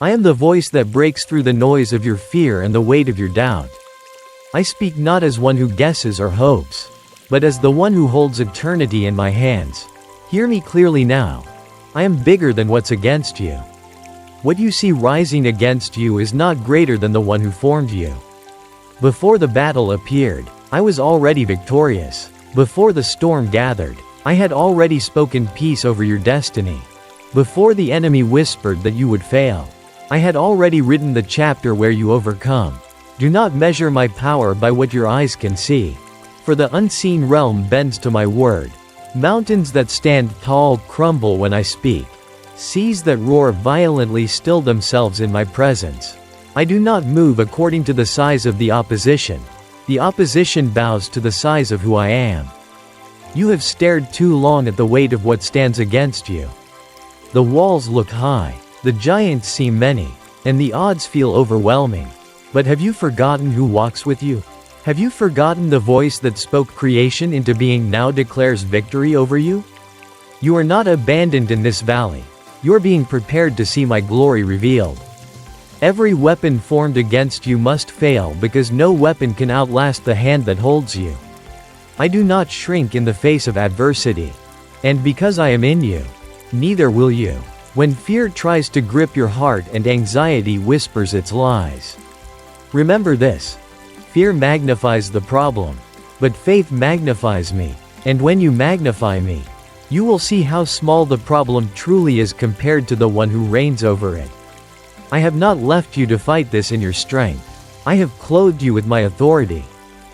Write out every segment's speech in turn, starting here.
I am the voice that breaks through the noise of your fear and the weight of your doubt. I speak not as one who guesses or hopes, but as the one who holds eternity in my hands. Hear me clearly now. I am bigger than what's against you. What you see rising against you is not greater than the one who formed you. Before the battle appeared, I was already victorious. Before the storm gathered, I had already spoken peace over your destiny. Before the enemy whispered that you would fail, I had already written the chapter where you overcome. Do not measure my power by what your eyes can see, for the unseen realm bends to my word. Mountains that stand tall crumble when I speak. Seas that roar violently still themselves in my presence. I do not move according to the size of the opposition. The opposition bows to the size of who I am. You have stared too long at the weight of what stands against you. The walls look high, the giants seem many, and the odds feel overwhelming. But have you forgotten who walks with you? Have you forgotten the voice that spoke creation into being now declares victory over you? You are not abandoned in this valley. You are being prepared to see my glory revealed. Every weapon formed against you must fail because no weapon can outlast the hand that holds you. I do not shrink in the face of adversity. And because I am in you, neither will you. When fear tries to grip your heart and anxiety whispers its lies. Remember this. Fear magnifies the problem, but faith magnifies me. And when you magnify me, you will see how small the problem truly is compared to the one who reigns over it. I have not left you to fight this in your strength. I have clothed you with my authority.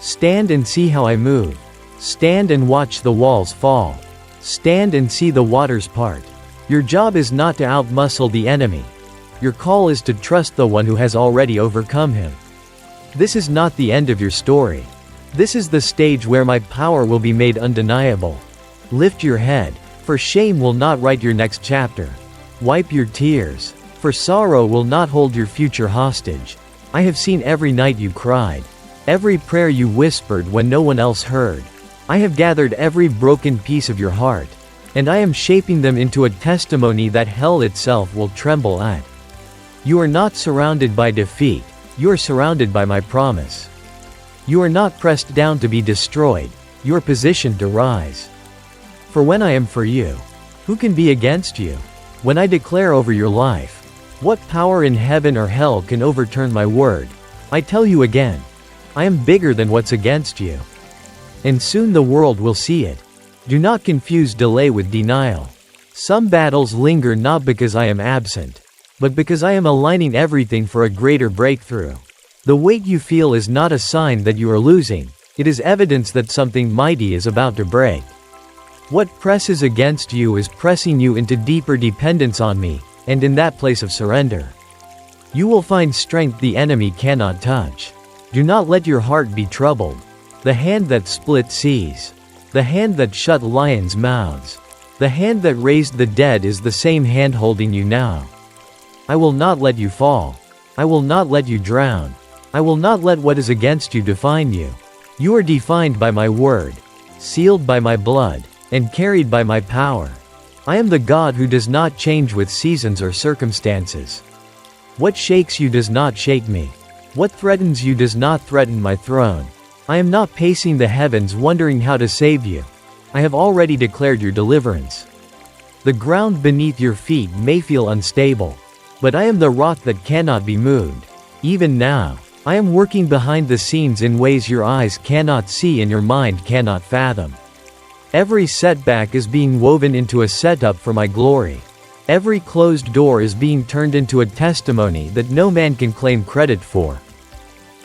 Stand and see how I move. Stand and watch the walls fall. Stand and see the waters part. Your job is not to outmuscle the enemy. Your call is to trust the one who has already overcome him. This is not the end of your story. This is the stage where my power will be made undeniable. Lift your head, for shame will not write your next chapter. Wipe your tears, for sorrow will not hold your future hostage. I have seen every night you cried, every prayer you whispered when no one else heard. I have gathered every broken piece of your heart, and I am shaping them into a testimony that hell itself will tremble at. You are not surrounded by defeat, you are surrounded by my promise. You are not pressed down to be destroyed, you are positioned to rise. For when I am for you, who can be against you? When I declare over your life, what power in heaven or hell can overturn my word? I tell you again, I am bigger than what's against you. And soon the world will see it. Do not confuse delay with denial. Some battles linger not because I am absent, but because I am aligning everything for a greater breakthrough. The weight you feel is not a sign that you are losing, it is evidence that something mighty is about to break. What presses against you is pressing you into deeper dependence on me, and in that place of surrender, you will find strength the enemy cannot touch. Do not let your heart be troubled. The hand that split seas, the hand that shut lions' mouths, the hand that raised the dead is the same hand holding you now. I will not let you fall. I will not let you drown. I will not let what is against you define you. You are defined by my word, sealed by my blood, and carried by my power. I am the God who does not change with seasons or circumstances. What shakes you does not shake me. What threatens you does not threaten my throne. I am not pacing the heavens wondering how to save you. I have already declared your deliverance. The ground beneath your feet may feel unstable, but I am the rock that cannot be moved. Even now, I am working behind the scenes in ways your eyes cannot see and your mind cannot fathom. Every setback is being woven into a setup for my glory. Every closed door is being turned into a testimony that no man can claim credit for.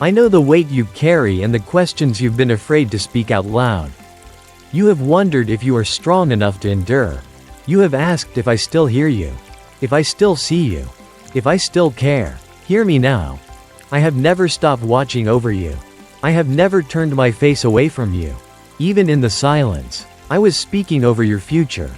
I know the weight you carry and the questions you've been afraid to speak out loud. You have wondered if you are strong enough to endure. You have asked if I still hear you, if I still see you, if I still care. Hear me now. I have never stopped watching over you. I have never turned my face away from you. Even in the silence, I was speaking over your future.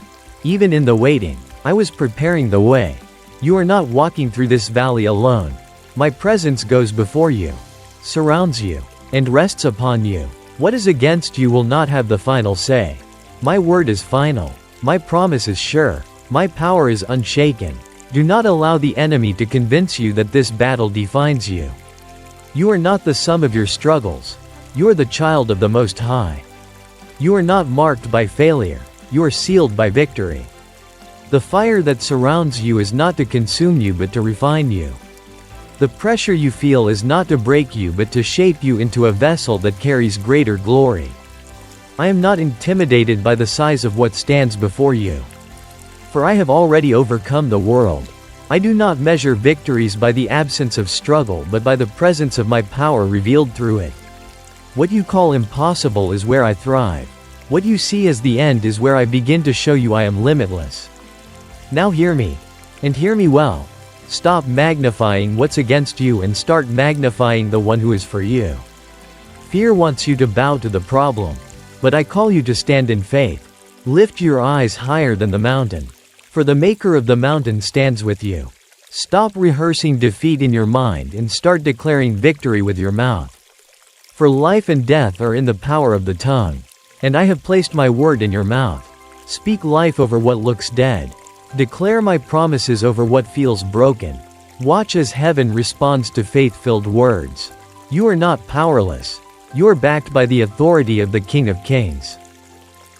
Even in the waiting, I was preparing the way. You are not walking through this valley alone. My presence goes before you, surrounds you, and rests upon you. What is against you will not have the final say. My word is final. My promise is sure. My power is unshaken. Do not allow the enemy to convince you that this battle defines you. You are not the sum of your struggles. You are the child of the Most High. You are not marked by failure. You are sealed by victory. The fire that surrounds you is not to consume you but to refine you. The pressure you feel is not to break you but to shape you into a vessel that carries greater glory. I am not intimidated by the size of what stands before you. For I have already overcome the world. I do not measure victories by the absence of struggle but by the presence of my power revealed through it. What you call impossible is where I thrive. What you see as the end is where I begin to show you I am limitless. Now hear me. And hear me well. Stop magnifying what's against you and start magnifying the one who is for you. Fear wants you to bow to the problem. But I call you to stand in faith. Lift your eyes higher than the mountain. For the maker of the mountain stands with you. Stop rehearsing defeat in your mind and start declaring victory with your mouth. For life and death are in the power of the tongue. And I have placed my word in your mouth. Speak life over what looks dead. Declare my promises over what feels broken. Watch as heaven responds to faith-filled words. You are not powerless. You are backed by the authority of the King of Kings.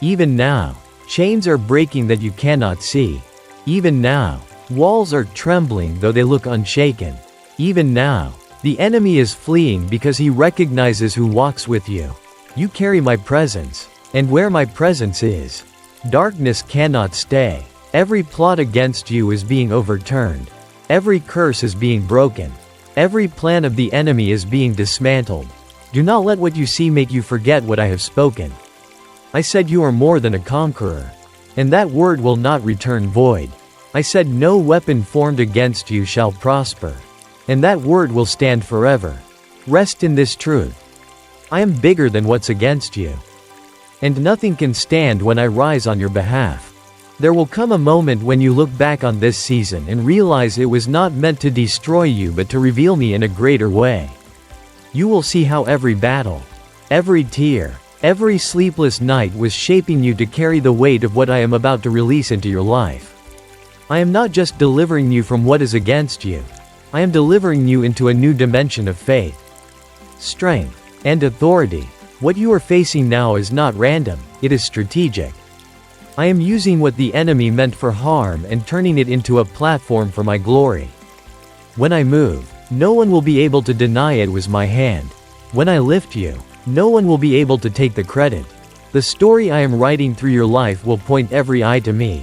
Even now, chains are breaking that you cannot see. Even now, walls are trembling though they look unshaken. Even now, the enemy is fleeing because he recognizes who walks with you. You carry my presence, and where my presence is, darkness cannot stay. Every plot against you is being overturned. Every curse is being broken. Every plan of the enemy is being dismantled. Do not let what you see make you forget what I have spoken. I said you are more than a conqueror. And that word will not return void. I said no weapon formed against you shall prosper. And that word will stand forever. Rest in this truth. I am bigger than what's against you. And nothing can stand when I rise on your behalf. There will come a moment when you look back on this season and realize it was not meant to destroy you but to reveal me in a greater way. You will see how every battle, every tear, every sleepless night was shaping you to carry the weight of what I am about to release into your life. I am not just delivering you from what is against you. I am delivering you into a new dimension of faith, strength, and authority. What you are facing now is not random, it is strategic. I am using what the enemy meant for harm and turning it into a platform for my glory. When I move, no one will be able to deny it was my hand. When I lift you, no one will be able to take the credit. The story I am writing through your life will point every eye to me.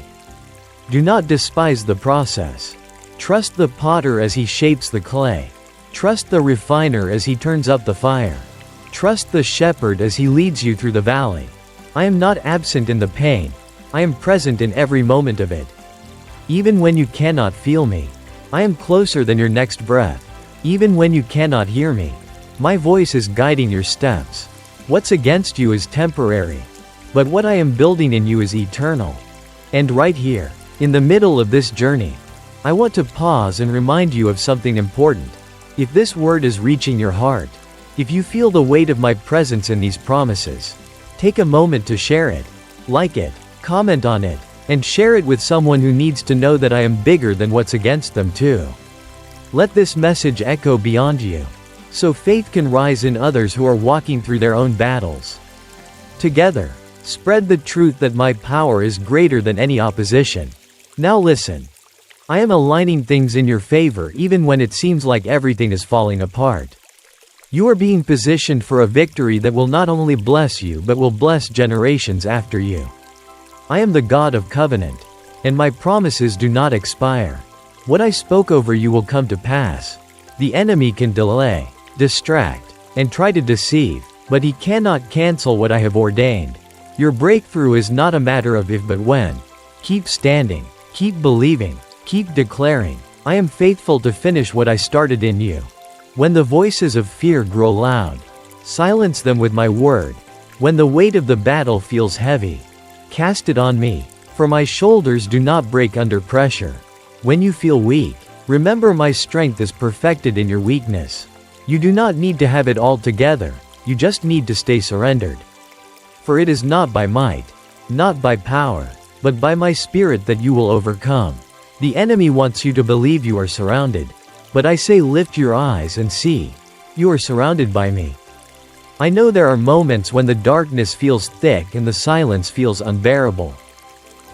Do not despise the process. Trust the potter as he shapes the clay. Trust the refiner as he turns up the fire. Trust the shepherd as he leads you through the valley. I am not absent in the pain. I am present in every moment of it. Even when you cannot feel me, I am closer than your next breath. Even when you cannot hear me, my voice is guiding your steps. What's against you is temporary, but what I am building in you is eternal. And right here, in the middle of this journey, I want to pause and remind you of something important. If this word is reaching your heart, if you feel the weight of my presence in these promises, take a moment to share it, like it, comment on it, and share it with someone who needs to know that I am bigger than what's against them too. Let this message echo beyond you, so faith can rise in others who are walking through their own battles. Together, spread the truth that my power is greater than any opposition. Now listen. I am aligning things in your favor even when it seems like everything is falling apart. You are being positioned for a victory that will not only bless you but will bless generations after you. I am the God of covenant, and my promises do not expire. What I spoke over you will come to pass. The enemy can delay, distract, and try to deceive, but he cannot cancel what I have ordained. Your breakthrough is not a matter of if but when. Keep standing, keep believing, keep declaring, I am faithful to finish what I started in you. When the voices of fear grow loud, silence them with my word. When the weight of the battle feels heavy, cast it on me, for my shoulders do not break under pressure. When you feel weak, remember my strength is perfected in your weakness. You do not need to have it all together, you just need to stay surrendered. For it is not by might, not by power, but by my spirit that you will overcome. The enemy wants you to believe you are surrounded. But I say lift your eyes and see. You are surrounded by me. I know there are moments when the darkness feels thick and the silence feels unbearable.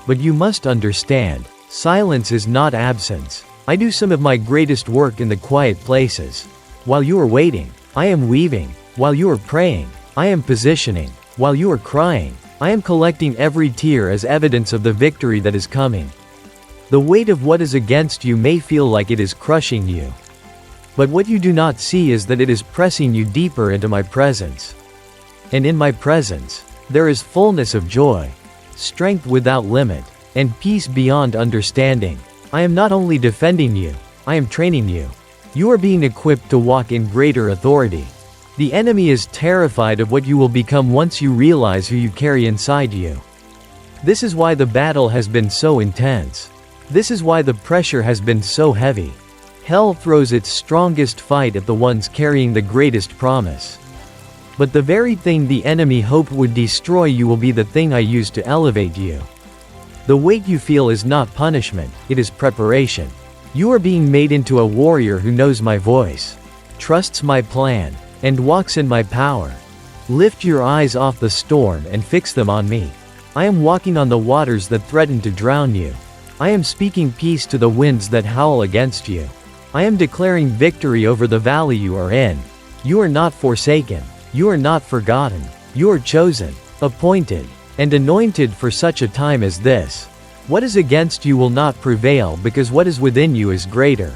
But you must understand, silence is not absence. I do some of my greatest work in the quiet places. While you are waiting, I am weaving. While you are praying, I am positioning. While you are crying, I am collecting every tear as evidence of the victory that is coming. The weight of what is against you may feel like it is crushing you. But what you do not see is that it is pressing you deeper into my presence. And in my presence, there is fullness of joy, strength without limit, and peace beyond understanding. I am not only defending you, I am training you. You are being equipped to walk in greater authority. The enemy is terrified of what you will become once you realize who you carry inside you. This is why the battle has been so intense. This is why the pressure has been so heavy. Hell throws its strongest fight at the ones carrying the greatest promise. But the very thing the enemy hoped would destroy you will be the thing I use to elevate you. The weight you feel is not punishment, it is preparation. You are being made into a warrior who knows my voice, trusts my plan, and walks in my power. Lift your eyes off the storm and fix them on me. I am walking on the waters that threaten to drown you. I am speaking peace to the winds that howl against you. I am declaring victory over the valley you are in. You are not forsaken. You are not forgotten. You are chosen, appointed, and anointed for such a time as this. What is against you will not prevail because what is within you is greater.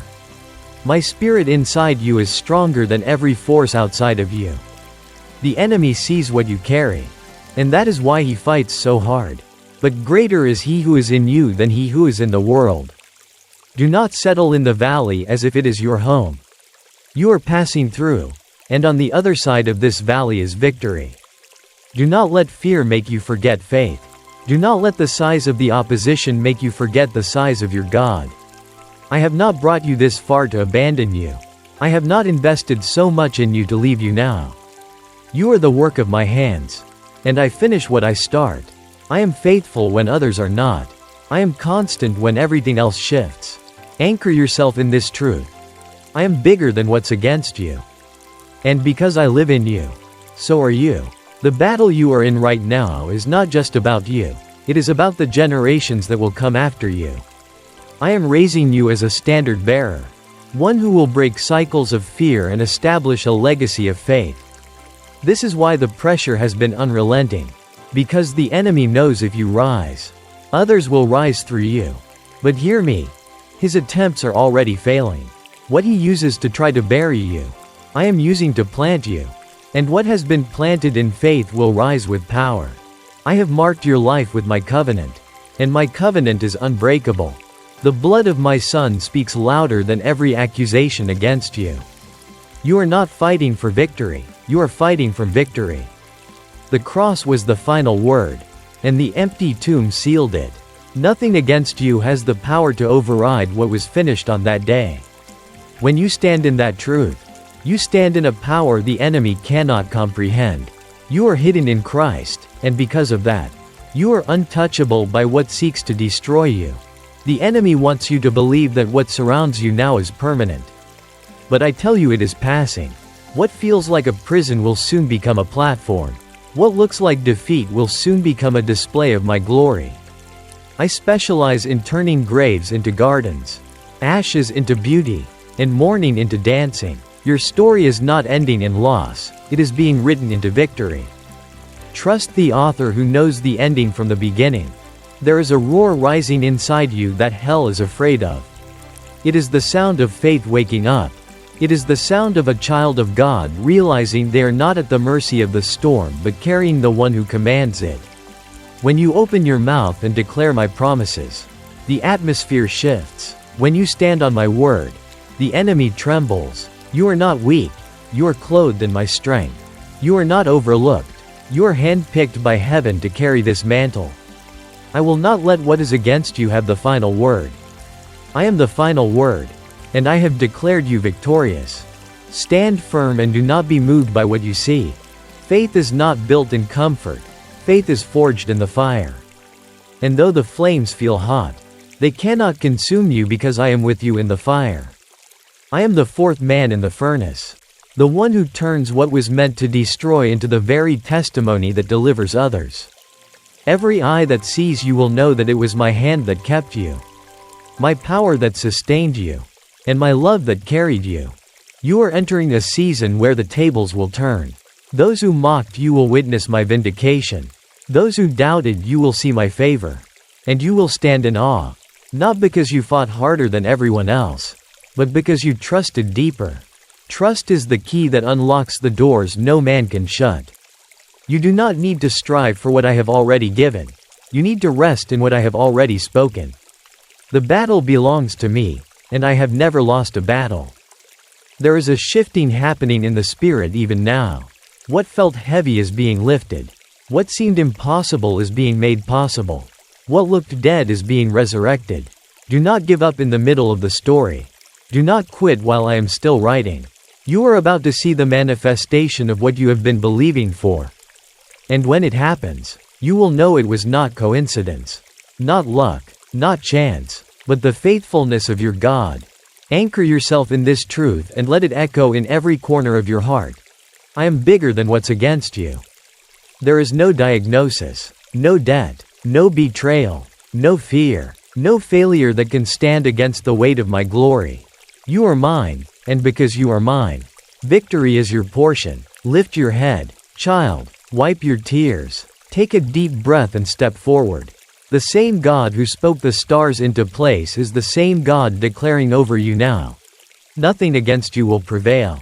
My spirit inside you is stronger than every force outside of you. The enemy sees what you carry, and that is why he fights so hard. But greater is he who is in you than he who is in the world. Do not settle in the valley as if it is your home. You are passing through, and on the other side of this valley is victory. Do not let fear make you forget faith. Do not let the size of the opposition make you forget the size of your God. I have not brought you this far to abandon you. I have not invested so much in you to leave you now. You are the work of my hands, and I finish what I start. I am faithful when others are not. I am constant when everything else shifts. Anchor yourself in this truth. I am bigger than what's against you. And because I live in you, so are you. The battle you are in right now is not just about you. It is about the generations that will come after you. I am raising you as a standard bearer, one who will break cycles of fear and establish a legacy of faith. This is why the pressure has been unrelenting. Because the enemy knows if you rise, others will rise through you. But hear me. His attempts are already failing. What he uses to try to bury you, I am using to plant you. And what has been planted in faith will rise with power. I have marked your life with my covenant. And my covenant is unbreakable. The blood of my Son speaks louder than every accusation against you. You are not fighting for victory. You are fighting from victory. The cross was the final word, and the empty tomb sealed it. Nothing against you has the power to override what was finished on that day. When you stand in that truth, you stand in a power the enemy cannot comprehend. You are hidden in Christ, and because of that, you are untouchable by what seeks to destroy you. The enemy wants you to believe that what surrounds you now is permanent. But I tell you it is passing. What feels like a prison will soon become a platform. What looks like defeat will soon become a display of my glory. I specialize in turning graves into gardens, ashes into beauty, and mourning into dancing. Your story is not ending in loss, it is being written into victory. Trust the author who knows the ending from the beginning. There is a roar rising inside you that hell is afraid of. It is the sound of faith waking up. It is the sound of a child of God realizing they are not at the mercy of the storm but carrying the one who commands it. When you open your mouth and declare my promises, the atmosphere shifts. When you stand on my word, the enemy trembles. You are not weak. You are clothed in my strength. You are not overlooked. You are handpicked by heaven to carry this mantle. I will not let what is against you have the final word. I am the final word. And I have declared you victorious. Stand firm and do not be moved by what you see. Faith is not built in comfort. Faith is forged in the fire. And though the flames feel hot, They cannot consume you because I am with you in the fire. I am the fourth man in the furnace. The one who turns what was meant to destroy into the very testimony that delivers others. Every eye that sees you will know that it was my hand that kept you. My power that sustained you. And my love that carried you. You are entering a season where the tables will turn. Those who mocked you will witness my vindication. Those who doubted you will see my favor. And you will stand in awe. Not because you fought harder than everyone else, but because you trusted deeper. Trust is the key that unlocks the doors no man can shut. You do not need to strive for what I have already given. You need to rest in what I have already spoken. The battle belongs to me, and I have never lost a battle. There is a shifting happening in the spirit even now. What felt heavy is being lifted. What seemed impossible is being made possible. What looked dead is being resurrected. Do not give up in the middle of the story. Do not quit while I am still writing. You are about to see the manifestation of what you have been believing for. And when it happens, you will know it was not coincidence. Not luck, not chance, but the faithfulness of your God. Anchor yourself in this truth and let it echo in every corner of your heart. I am bigger than what's against you. There is no diagnosis, no debt, no betrayal, no fear, no failure that can stand against the weight of my glory. You are mine, and because you are mine, victory is your portion. Lift your head, child, wipe your tears, take a deep breath and step forward. The same God who spoke the stars into place is the same God declaring over you now. Nothing against you will prevail.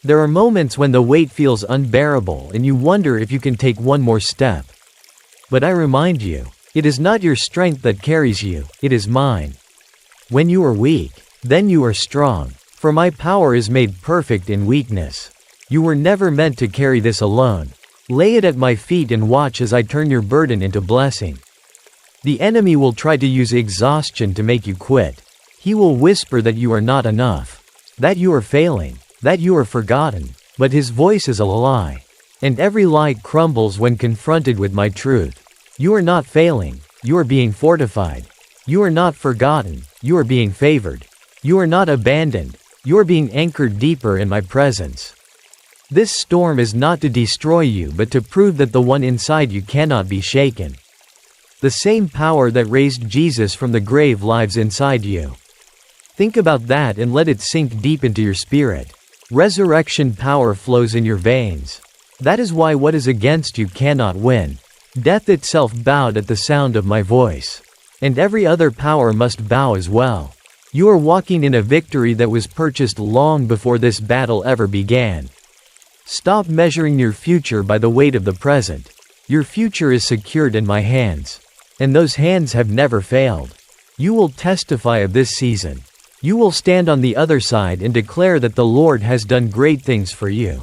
There are moments when the weight feels unbearable and you wonder if you can take one more step. But I remind you, it is not your strength that carries you, it is mine. When you are weak, then you are strong, for my power is made perfect in weakness. You were never meant to carry this alone. Lay it at my feet and watch as I turn your burden into blessing. The enemy will try to use exhaustion to make you quit. He will whisper that you are not enough, that you are failing, that you are forgotten, but his voice is a lie. And every lie crumbles when confronted with my truth. You are not failing, you are being fortified. You are not forgotten, you are being favored. You are not abandoned, you are being anchored deeper in my presence. This storm is not to destroy you but to prove that the one inside you cannot be shaken. The same power that raised Jesus from the grave lives inside you. Think about that and let it sink deep into your spirit. Resurrection power flows in your veins. That is why what is against you cannot win. Death itself bowed at the sound of my voice. And every other power must bow as well. You are walking in a victory that was purchased long before this battle ever began. Stop measuring your future by the weight of the present. Your future is secured in my hands. And those hands have never failed. You will testify of this season. You will stand on the other side and declare that the Lord has done great things for you.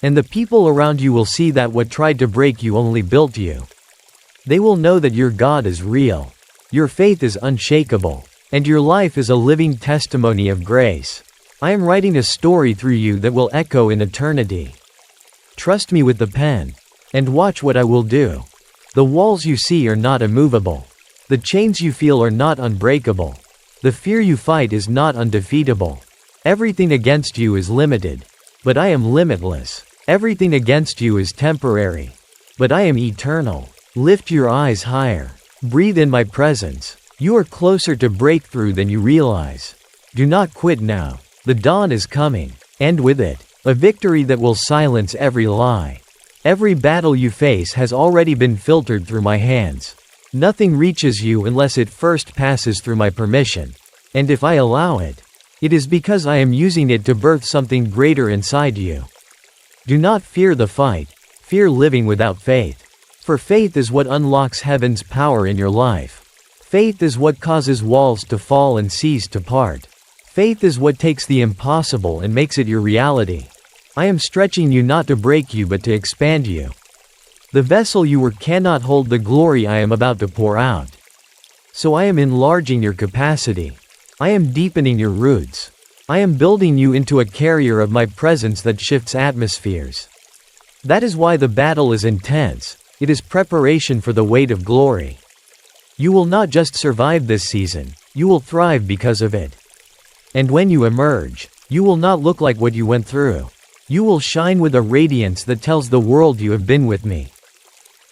And the people around you will see that what tried to break you only built you. They will know that your God is real. Your faith is unshakable. And your life is a living testimony of grace. I am writing a story through you that will echo in eternity. Trust me with the pen. And watch what I will do. The walls you see are not immovable. The chains you feel are not unbreakable. The fear you fight is not undefeatable. Everything against you is limited. But I am limitless. Everything against you is temporary. But I am eternal. Lift your eyes higher. Breathe in my presence. You are closer to breakthrough than you realize. Do not quit now. The dawn is coming. And with it, a victory that will silence every lie. Every battle you face has already been filtered through my hands. Nothing reaches you unless it first passes through my permission. And if I allow it, it is because I am using it to birth something greater inside you. Do not fear the fight. Fear living without faith. For faith is what unlocks heaven's power in your life. Faith is what causes walls to fall and seas to part. Faith is what takes the impossible and makes it your reality. I am stretching you not to break you but to expand you. The vessel you were cannot hold the glory I am about to pour out. So I am enlarging your capacity. I am deepening your roots. I am building you into a carrier of my presence that shifts atmospheres. That is why the battle is intense. It is preparation for the weight of glory. You will not just survive this season, you will thrive because of it. And when you emerge, you will not look like what you went through. You will shine with a radiance that tells the world you have been with me.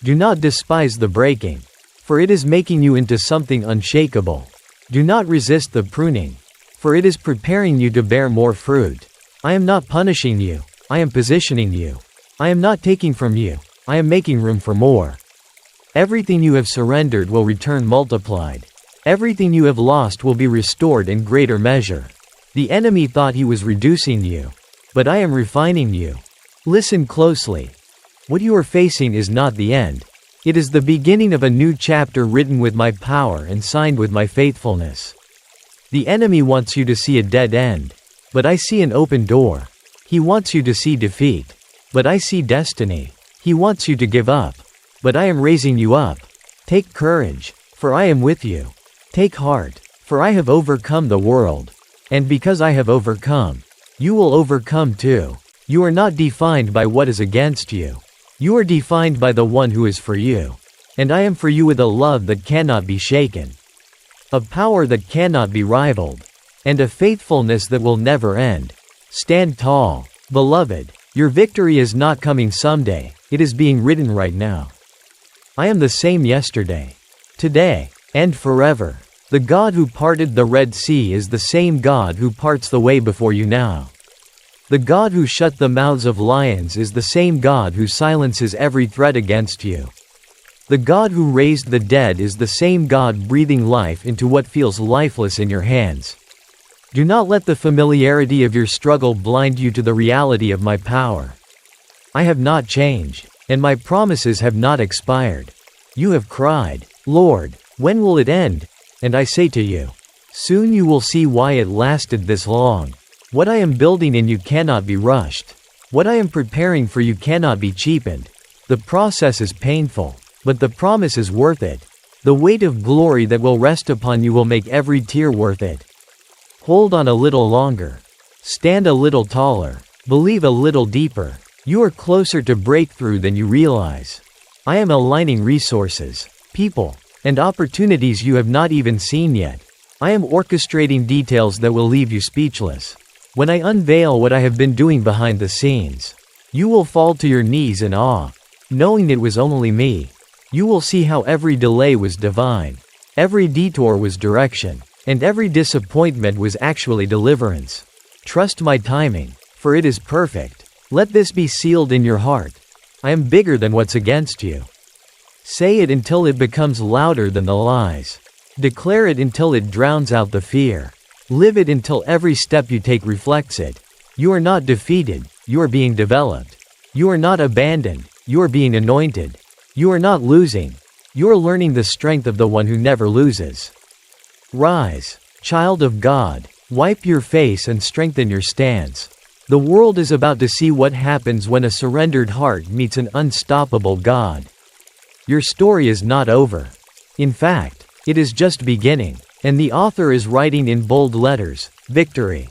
Do not despise the breaking, for it is making you into something unshakable. Do not resist the pruning, for it is preparing you to bear more fruit. I am not punishing you, I am positioning you. I am not taking from you, I am making room for more. Everything you have surrendered will return multiplied. Everything you have lost will be restored in greater measure. The enemy thought he was reducing you, but I am refining you. Listen closely. What you are facing is not the end. It is the beginning of a new chapter written with my power and signed with my faithfulness. The enemy wants you to see a dead end, but I see an open door. He wants you to see defeat, but I see destiny. He wants you to give up, but I am raising you up. Take courage, for I am with you. Take heart, for I have overcome the world. And because I have overcome, you will overcome too. You are not defined by what is against you. You are defined by the one who is for you. And I am for you with a love that cannot be shaken, a power that cannot be rivaled, and a faithfulness that will never end. Stand tall, beloved. Your victory is not coming someday, it is being written right now. I am the same yesterday, today, and forever. The God who parted the Red Sea is the same God who parts the way before you now. The God who shut the mouths of lions is the same God who silences every threat against you. The God who raised the dead is the same God breathing life into what feels lifeless in your hands. Do not let the familiarity of your struggle blind you to the reality of my power. I have not changed, and my promises have not expired. You have cried, Lord, when will it end? And I say to you, soon you will see why it lasted this long. What I am building in you cannot be rushed. What I am preparing for you cannot be cheapened. The process is painful, but the promise is worth it. The weight of glory that will rest upon you will make every tear worth it. Hold on a little longer. Stand a little taller. Believe a little deeper. You are closer to breakthrough than you realize. I am aligning resources, people, and opportunities you have not even seen yet. I am orchestrating details that will leave you speechless. When I unveil what I have been doing behind the scenes, you will fall to your knees in awe, knowing it was only me. You will see how every delay was divine, every detour was direction, and every disappointment was actually deliverance. Trust my timing, for it is perfect. Let this be sealed in your heart. I am bigger than what's against you. Say it until it becomes louder than the lies. Declare it until it drowns out the fear. Live it until every step you take reflects it. You are not defeated, you are being developed. You are not abandoned, you are being anointed. You are not losing, you are learning the strength of the one who never loses. Rise, child of God, wipe your face and strengthen your stance. The world is about to see what happens when a surrendered heart meets an unstoppable God. Your story is not over. In fact, it is just beginning. And the author is writing in bold letters, victory.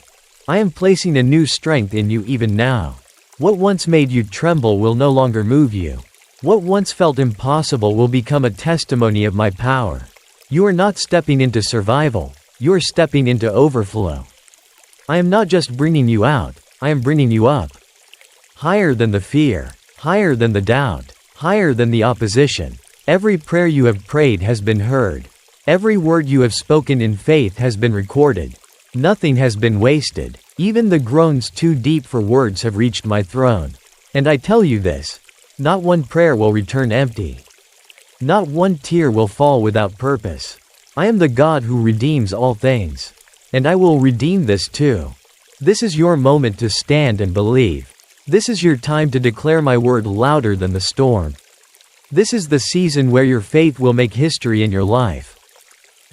I am placing a new strength in you even now. What once made you tremble will no longer move you. What once felt impossible will become a testimony of my power. You are not stepping into survival, you are stepping into overflow. I am not just bringing you out, I am bringing you up. Higher than the fear, higher than the doubt, higher than the opposition. Every prayer you have prayed has been heard. Every word you have spoken in faith has been recorded. Nothing has been wasted. Even the groans too deep for words have reached my throne. And I tell you this, not one prayer will return empty. Not one tear will fall without purpose. I am the God who redeems all things. And I will redeem this too. This is your moment to stand and believe. This is your time to declare my word louder than the storm. This is the season where your faith will make history in your life.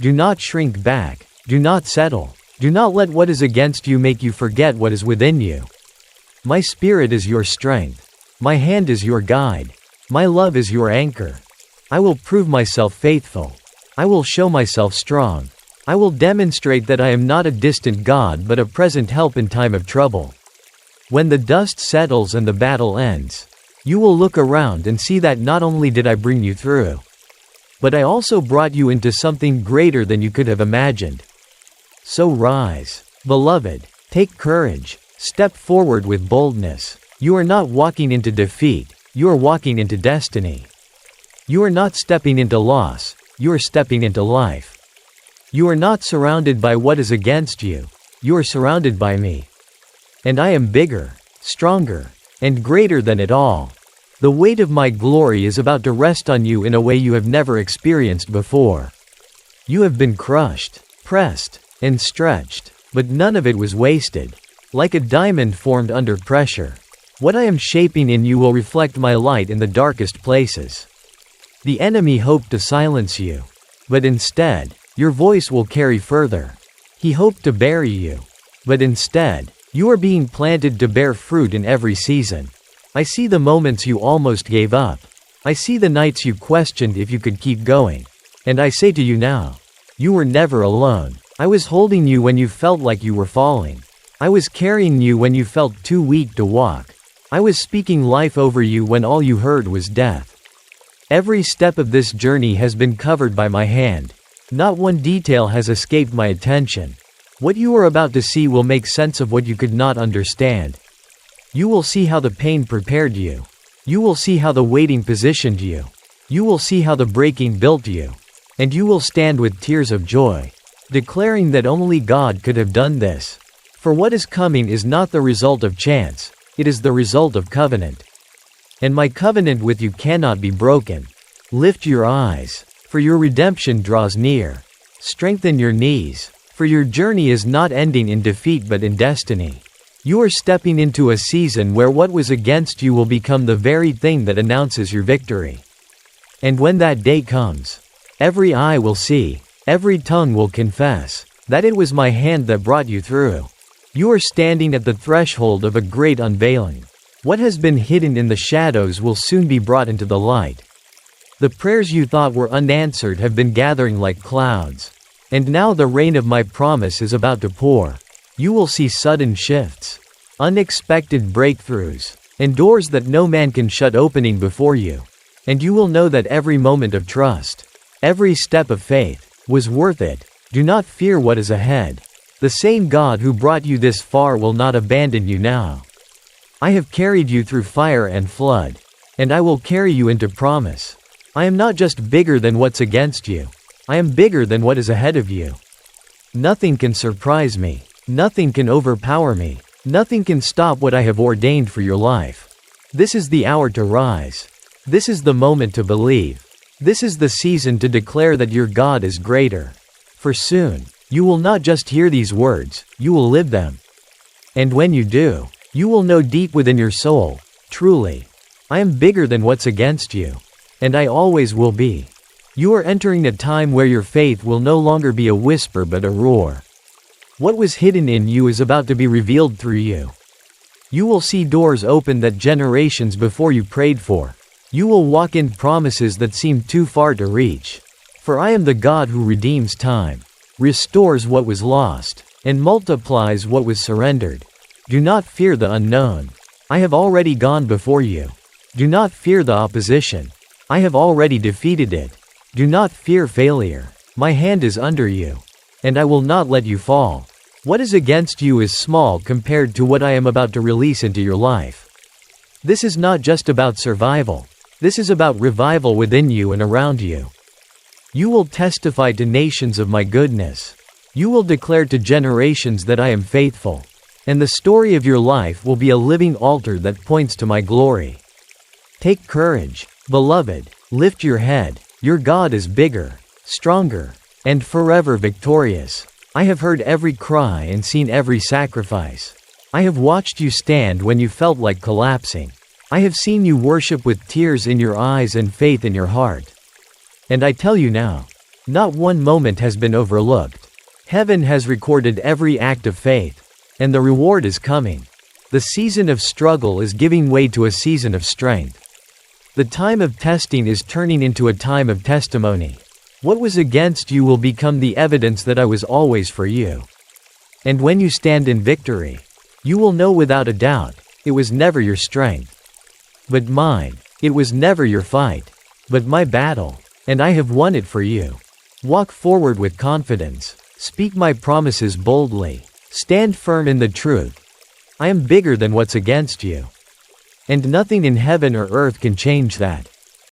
Do not shrink back. Do not settle. Do not let what is against you make you forget what is within you. My spirit is your strength. My hand is your guide. My love is your anchor. I will prove myself faithful. I will show myself strong. I will demonstrate that I am not a distant God but a present help in time of trouble. When the dust settles and the battle ends, you will look around and see that not only did I bring you through, But I also brought you into something greater than you could have imagined. So rise, beloved, take courage, step forward with boldness. You are not walking into defeat, you are walking into destiny. You are not stepping into loss, you are stepping into life. You are not surrounded by what is against you, you are surrounded by me. And I am bigger, stronger, and greater than it all. The weight of my glory is about to rest on you in a way you have never experienced before. You have been crushed, pressed, and stretched, but none of it was wasted. Like a diamond formed under pressure. What I am shaping in you will reflect my light in the darkest places. The enemy hoped to silence you. But instead, your voice will carry further. He hoped to bury you. But instead, you are being planted to bear fruit in every season. I see the moments you almost gave up. I see the nights you questioned if you could keep going. And I say to you now, you were never alone. I was holding you when you felt like you were falling. I was carrying you when you felt too weak to walk. I was speaking life over you when all you heard was death. Every step of this journey has been covered by my hand. Not one detail has escaped my attention. What you are about to see will make sense of what you could not understand. You will see how the pain prepared you. You will see how the waiting positioned you. You will see how the breaking built you. And you will stand with tears of joy, declaring that only God could have done this. For what is coming is not the result of chance, it is the result of covenant. And my covenant with you cannot be broken. Lift your eyes, for your redemption draws near. Strengthen your knees, for your journey is not ending in defeat but in destiny. You are stepping into a season where what was against you will become the very thing that announces your victory. And when that day comes, every eye will see, every tongue will confess, that it was my hand that brought you through. You are standing at the threshold of a great unveiling. What has been hidden in the shadows will soon be brought into the light. The prayers you thought were unanswered have been gathering like clouds. And now the rain of my promise is about to pour. You will see sudden shifts, unexpected breakthroughs, and doors that no man can shut opening before you. And you will know that every moment of trust, every step of faith, was worth it. Do not fear what is ahead. The same God who brought you this far will not abandon you now. I have carried you through fire and flood, and I will carry you into promise. I am not just bigger than what's against you. I am bigger than what is ahead of you. Nothing can surprise me. Nothing can overpower me. Nothing can stop what I have ordained for your life. This is the hour to rise. This is the moment to believe. This is the season to declare that your God is greater. For soon, you will not just hear these words, you will live them. And when you do, you will know deep within your soul, truly, I am bigger than what's against you. And I always will be. You are entering a time where your faith will no longer be a whisper but a roar. What was hidden in you is about to be revealed through you. You will see doors open that generations before you prayed for. You will walk in promises that seemed too far to reach. For I am the God who redeems time, restores what was lost, and multiplies what was surrendered. Do not fear the unknown. I have already gone before you. Do not fear the opposition. I have already defeated it. Do not fear failure. My hand is under you. And I will not let you fall. What is against you is small compared to what I am about to release into your life. This is not just about survival. This is about revival within you and around you. You will testify to nations of my goodness. You will declare to generations that I am faithful. And the story of your life will be a living altar that points to my glory. Take courage, beloved, lift your head. Your God is bigger, stronger, and forever victorious. I have heard every cry and seen every sacrifice. I have watched you stand when you felt like collapsing. I have seen you worship with tears in your eyes and faith in your heart. And I tell you now, not one moment has been overlooked. Heaven has recorded every act of faith, and the reward is coming. The season of struggle is giving way to a season of strength. The time of testing is turning into a time of testimony. What was against you will become the evidence that I was always for you. And when you stand in victory, you will know without a doubt, it was never your strength, but mine. It was never your fight, but my battle. And I have won it for you. Walk forward with confidence. Speak my promises boldly. Stand firm in the truth. I am bigger than what's against you. And nothing in heaven or earth can change that.